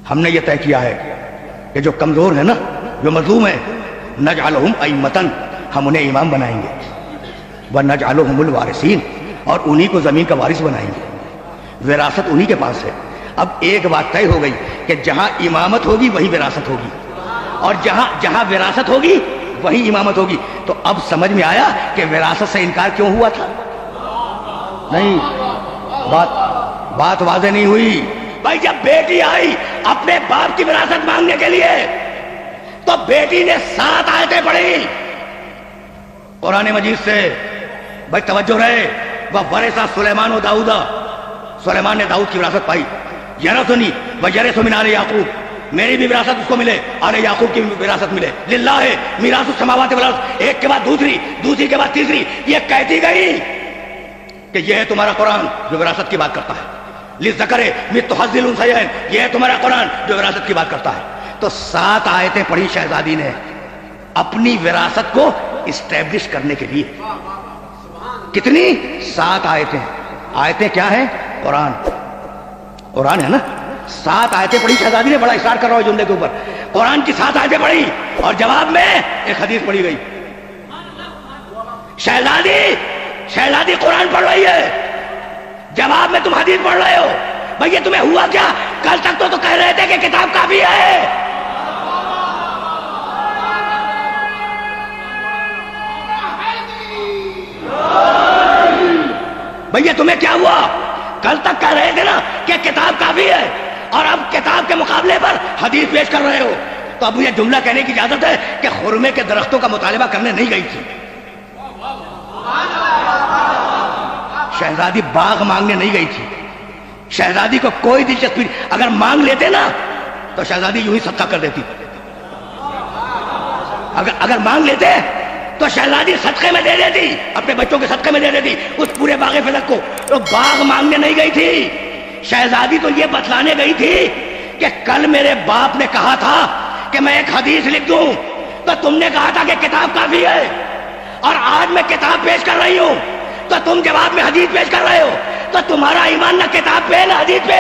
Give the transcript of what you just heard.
ہم نے یہ طے کیا ہے کہ جو کمزور ہے نا، جو مظلوم ہے، نجعلہم ائمۃً، ہم انہیں امام بنائیں گے، ونجعلہم الوارثین، اور انہی کو زمین کا وارث بنائیں گے۔ وراثت انہی کے پاس ہے۔ اب ایک بات طے ہو گئی کہ جہاں امامت ہوگی وہی وراثت ہوگی، اور جہاں وراثت ہوگی وہی امامت ہوگی۔ تو اب سمجھ میں آیا کہ وراثت سے انکار کیوں ہوا تھا؟ نہیں، بات واضح نہیں ہوئی۔ بھائی جب بیٹی آئی اپنے باپ کی وراثت مانگنے کے لیے تو بیٹی نے 7 آیتیں پڑھی قرآن مجید سے۔ بھائی توجہ رہے، وَوَرِثَ سُلَيْمَانُ دَاؤُدَ، سلیمان نے داؤد کی وراثت پائی۔ یرثنی وَیرث مِنْ آلِ یعقوب، میری بھی وراثت اس کو ملے، آل یعقوب کی بھی وراثت ملے۔ للہ میراث السماوات والارض، ایک کے بعد دوسری کے بعد تیسری، یہ کہتی گئی کہ یہ ہے تمہارا قرآن جو وراثت کی بات کرتا ہے۔ للذکر مثل حظ الانثیین، یہ ہے تمہارا قرآن جو وراثت کی بات کرتا ہے۔ تو 7 آیتیں پڑھی شہزادی نے اپنی وراثت کو اسٹیبلش کرنے کے لیے۔ کتنی؟ 7 آیتیں۔ آیتیں کیا ہیں؟ قرآن ہے نا۔ 7 آیتیں پڑھی شہزادی نے، بڑا اصرار کر رہا ہوں جملے کے اوپر۔ قرآن کی 7 آیتیں پڑھی اور جواب میں ایک حدیث پڑھی گئی۔ شہزادی قرآن پڑھ رہی ہے، جواب میں تم حدیث پڑھ رہے ہو۔ بھئی یہ تمہیں ہوا کیا؟ کل تک تو کہہ رہے تھے کہ کتاب کافی ہے۔ بھئی یہ تمہیں کیا ہوا؟ کل تک کہہ رہے تھے نا کہ کتاب کافی ہے، اور اب کتاب کے مقابلے پر حدیث پیش کر رہے ہو۔ تو اب یہ جملہ کہنے کی اجازت ہے کہ خرمے کے درختوں کا مطالبہ کرنے نہیں گئی تھی۔ شہزادی باغ مانگنے نہیں گئی تھی۔ شہزادی کو کوئی دلچسپی، اگر مانگ لیتے نا تو شہزادی یوں ہی صدقہ کر دیتی۔ اگر مانگ لیتے تو شہزادی صدقے میں دے دیتی، اپنے بچوں کے صدقے میں دے دیتی اس پورے باغ فلک کو۔ تو باغ مانگنے نہیں گئی تھی شہزادی، تو یہ بتلانے گئی تھی کہ کل میرے باپ نے کہا تھا کہ میں ایک حدیث لکھ دوں، تو تم نے کہا تھا کہ کتاب کافی ہے، اور آج میں کتاب پیش کر رہی ہوں تو تم جواب میں حدیث پیش کر رہے ہو۔ تو تمہارا ایمان نہ کتاب پہ نہ حدیث پہ،